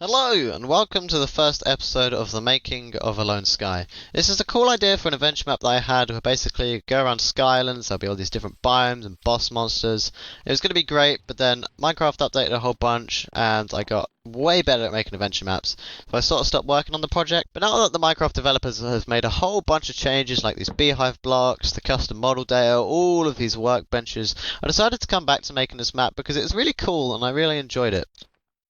Hello, and welcome to the first episode of The Making of a Lone Sky. This is a cool idea for an adventure map that I had where basically go around Sky Islands, there'll be all these different biomes and boss monsters. It was going to be great, but then Minecraft updated a whole bunch and I got way better at making adventure maps. So I sort of stopped working on the project, but now that the Minecraft developers have made a whole bunch of changes like these beehive blocks, the custom model data, all of these workbenches, I decided to come back to making this map because it was really cool and I really enjoyed it.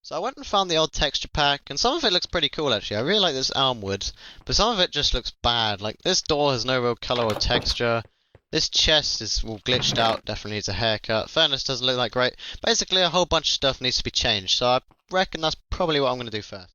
So I went and found the old texture pack, and some of it looks pretty cool actually. I really like this elm wood, but some of it just looks bad. Like, this door has no real colour or texture. This chest is all glitched out, definitely needs a haircut. Furnace doesn't look that great. Basically, a whole bunch of stuff needs to be changed, so I reckon that's probably what I'm going to do first.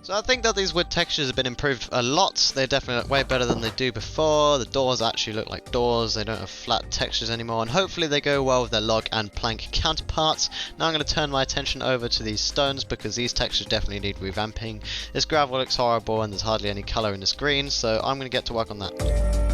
So I think that these wood textures have been improved a lot. They definitely look way better than they do before. The doors actually look like doors. They don't have flat textures anymore, and hopefully they go well with their log and plank counterparts. Now I'm going to turn my attention over to these stones because these textures definitely need revamping. This gravel looks horrible and there's hardly any colour in this green, so I'm going to get to work on that.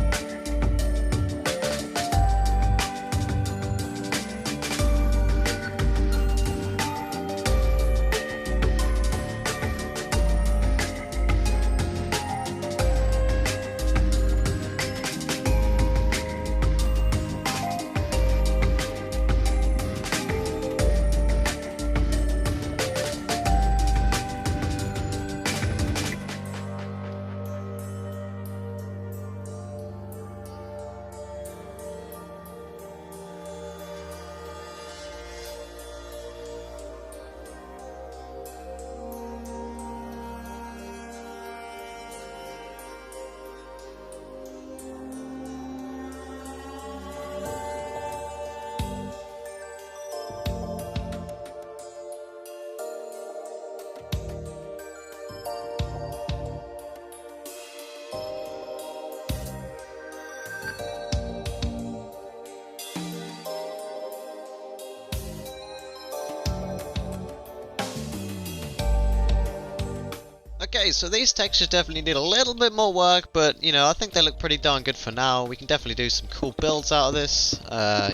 Okay, so these textures definitely need a little bit more work, but, you know, I think they look pretty darn good for now. We can definitely do some cool builds out of this,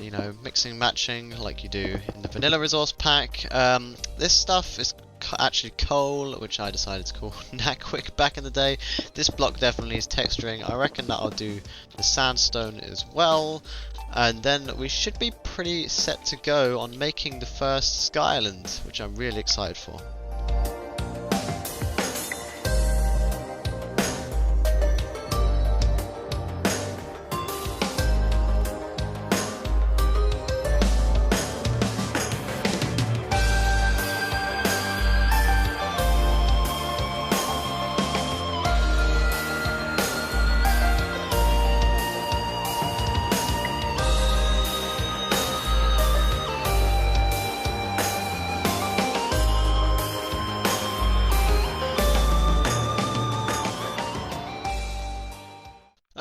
you know, mixing and matching like you do in the vanilla resource pack. This stuff is actually coal, which I decided to call Naquick back in the day. This block definitely needs texturing. I reckon that I'll do the sandstone as well. And then we should be pretty set to go on making the first Sky Island, which I'm really excited for.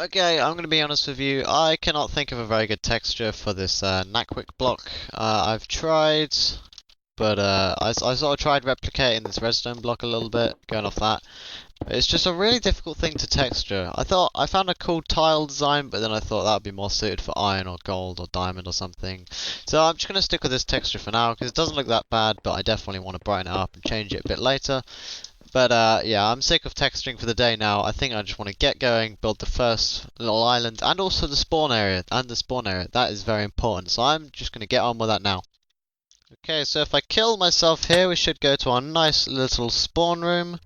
Okay, I'm going to be honest with you, I cannot think of a very good texture for this Nackwick block. I've tried, but I sort of tried replicating this redstone block a little bit, going off that. It's just a really difficult thing to texture. I found a cool tile design, but then I thought that would be more suited for iron or gold or diamond or something. So I'm just going to stick with this texture for now, because it doesn't look that bad, but I definitely want to brighten it up and change it a bit later. But yeah, I'm sick of texturing for the day now. I think I just want to get going, build the first little island, and also the spawn area. That is very important. So I'm just going to get on with that now. Okay, so if I kill myself here, we should go to our nice little spawn room.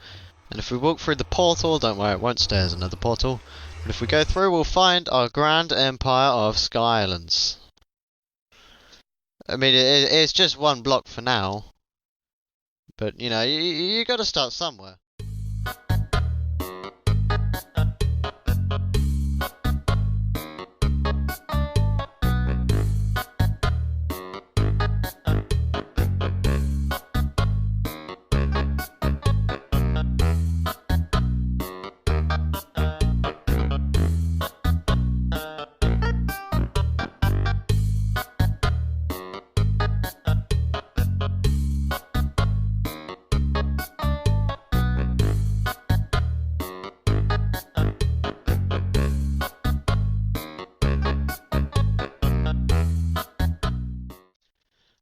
And if we walk through the portal, don't worry, it won't stay as another portal. But if we go through, we'll find our grand empire of Sky Islands. I mean, it's just one block for now. But, you know, you got to start somewhere.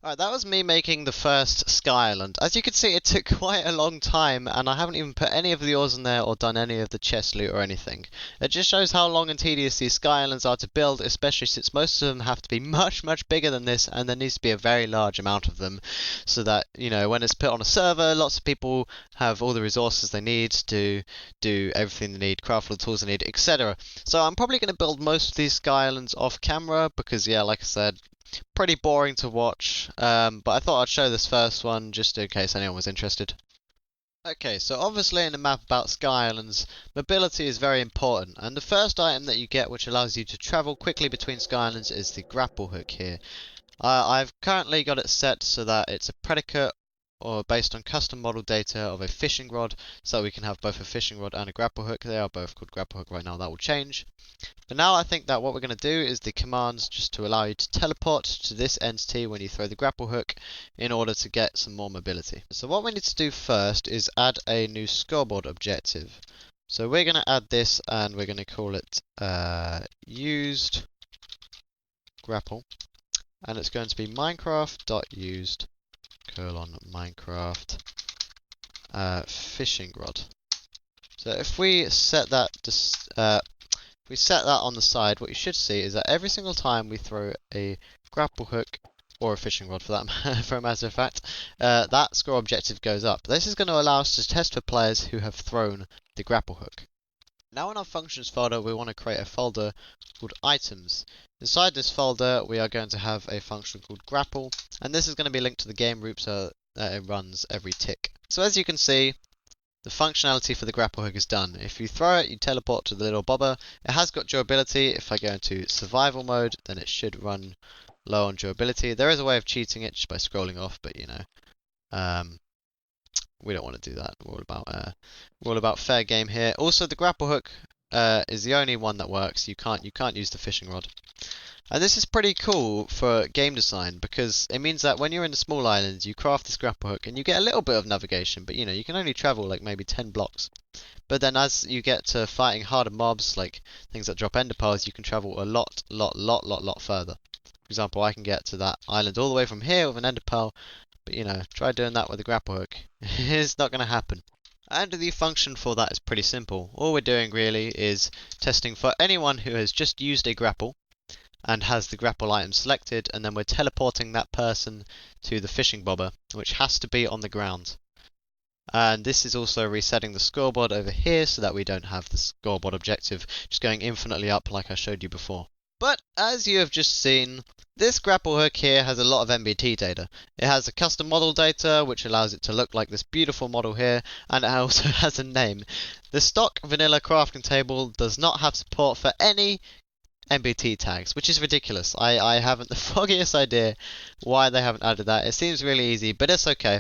Alright, that was me making the first Sky Island. As you can see, it took quite a long time, and I haven't even put any of the ores in there or done any of the chest loot or anything. It just shows how long and tedious these Sky Islands are to build, especially since most of them have to be much bigger than this, and there needs to be a very large amount of them, so that, you know, when it's put on a server, lots of people have all the resources they need to do everything they need, craft all the tools they need, etc. So I'm probably going to build most of these Sky Islands off camera, because yeah, like I said, pretty boring to watch, but I thought I'd show this first one just in case anyone was interested. Okay, so obviously in a map about Sky Islands, mobility is very important, and the first item that you get which allows you to travel quickly between Sky Islands is the grapple hook here. I've currently got it set so that it's a predicate or based on custom model data of a fishing rod, so we can have both a fishing rod and a grapple hook. They are both called grapple hook right now, that will change. But now I think that what we're going to do is the commands just to allow you to teleport to this entity when you throw the grapple hook in order to get some more mobility. So what we need to do first is add a new scoreboard objective. So we're going to add this and we're going to call it used grapple, and it's going to be minecraft.used Minecraft fishing rod. So if we set that on the side, what you should see is that every single time we throw a grapple hook or a fishing rod for that for a matter of fact, that score objective goes up. This is going to allow us to test for players who have thrown the grapple hook. Now in our functions folder, we want to create a folder called items. Inside this folder, we are going to have a function called grapple, and this is going to be linked to the game group so that it runs every tick. So as you can see, the functionality for the grapple hook is done. If you throw it, you teleport to the little bobber. It has got durability. If I go into survival mode, then it should run low on durability. There is a way of cheating it just by scrolling off, but you know, we don't want to do that. We're all about fair game here. Also, the grapple hook is the only one that works. You can't use the fishing rod. And this is pretty cool for game design because it means that when you're in the small islands, you craft this grapple hook and you get a little bit of navigation, but you know, you can only travel like maybe 10 blocks. But then as you get to fighting harder mobs, like things that drop ender pearls, you can travel a lot further. For example, I can get to that island all the way from here with an ender pearl, but you know, try doing that with a grapple hook. It's not going to happen. And the function for that is pretty simple. All we're doing really is testing for anyone who has just used a grapple and has the grapple item selected, and then we're teleporting that person to the fishing bobber, which has to be on the ground. And this is also resetting the scoreboard over here so that we don't have the scoreboard objective just going infinitely up like I showed you before. But as you have just seen, this grapple hook here has a lot of MBT data. It has a custom model data which allows it to look like this beautiful model here, and it also has a name. The stock vanilla crafting table does not have support for any MBT tags, which is ridiculous. I haven't the foggiest idea why they haven't added that. It seems really easy, but it's okay.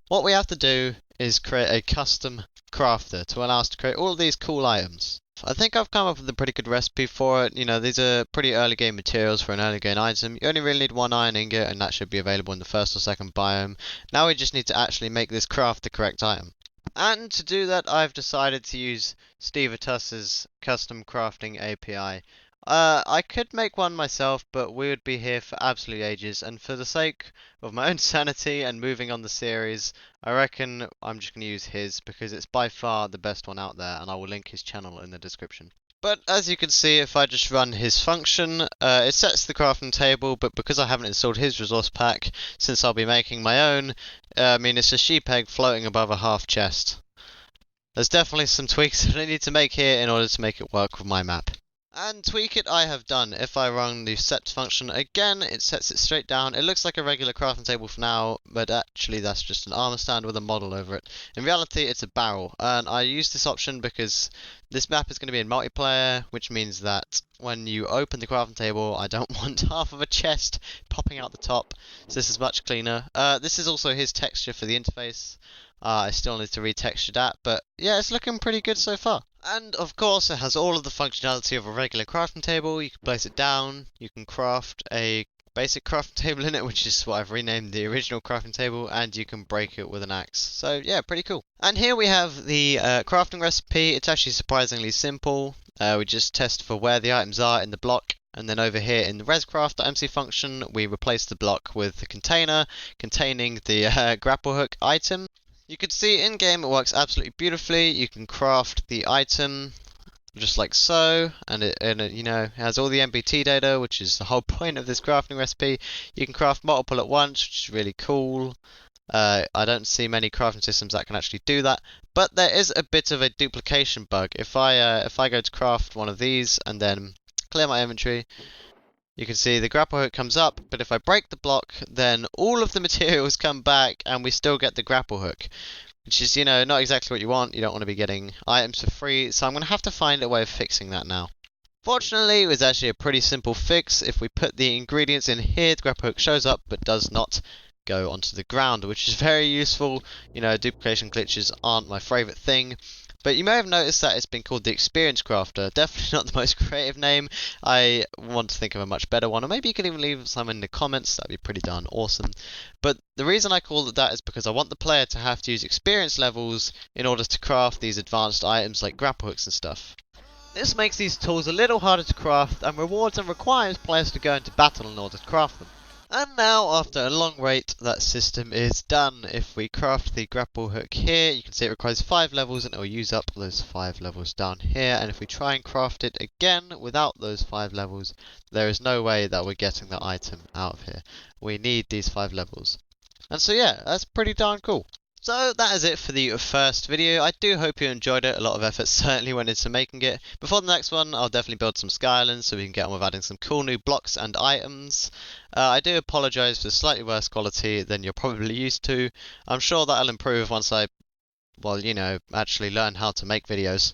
What we have to do is create a custom crafter to allow us to create all of these cool items. I think I've come up with a pretty good recipe for it. You know, these are pretty early game materials for an early game item. You only really need 1 iron ingot, and that should be available in the first or second biome. Now we just need to actually make this craft the correct item. And to do that, I've decided to use Stevertus's custom crafting API. I could make one myself, but we would be here for absolute ages, and for the sake of my own sanity and moving on the series, I reckon I'm just going to use his, because it's by far the best one out there, and I will link his channel in the description. But as you can see, if I just run his function, it sets the crafting table, but because I haven't installed his resource pack, since I'll be making my own, I mean, it's a sheep egg floating above a half chest. There's definitely some tweaks that I need to make here in order to make it work with my map. And tweak it I have done. If I run the set function again, it sets it straight down. It looks like a regular crafting table for now, but actually that's just an armor stand with a model over it. In reality, it's a barrel, and I use this option because this map is going to be in multiplayer, which means that when you open the crafting table, I don't want half of a chest popping out the top, so this is much cleaner. This is also his texture for the interface. I still need to retexture that, but yeah, it's looking pretty good so far. And of course, it has all of the functionality of a regular crafting table. You can place it down, you can craft a basic crafting table in it, which is what I've renamed the original crafting table, and you can break it with an axe. So yeah, pretty cool. And here we have the crafting recipe. It's actually surprisingly simple. We just test for where the items are in the block. And then over here in the rescraft.mc function, we replace the block with the container containing the grapple hook item. You can see in game it works absolutely beautifully. You can craft the item just like so, and it you know, has all the MBT data, which is the whole point of this crafting recipe. You can craft multiple at once, which is really cool. I don't see many crafting systems that can actually do that, but there is a bit of a duplication bug. If I go to craft one of these and then clear my inventory, you can see the grapple hook comes up, but if I break the block, then all of the materials come back and we still get the grapple hook, which is, you know, not exactly what you want. You don't want to be getting items for free, so I'm going to have to find a way of fixing that now. Fortunately, it was actually a pretty simple fix. If we put the ingredients in here, the grapple hook shows up but does not go onto the ground, which is very useful. You know, duplication glitches aren't my favourite thing. But you may have noticed that it's been called the Experience Crafter. Definitely not the most creative name. I want to think of a much better one. Or maybe you can even leave some in the comments. That'd be pretty darn awesome. But the reason I called it that is because I want the player to have to use experience levels in order to craft these advanced items like grapple hooks and stuff. This makes these tools a little harder to craft and rewards and requires players to go into battle in order to craft them. And now, after a long wait, that system is done. If we craft the grapple hook here, you can see it requires 5 levels and it will use up those 5 levels down here. And if we try and craft it again without those 5 levels, there is no way that we're getting the item out of here. We need these 5 levels. And so yeah, that's pretty darn cool. So that is it for the first video. I do hope you enjoyed it. A lot of effort certainly went into making it. Before the next one, I'll definitely build some Skylands so we can get on with adding some cool new blocks and items. I do apologise for the slightly worse quality than you're probably used to. I'm sure that'll improve once I, well, you know, actually learn how to make videos.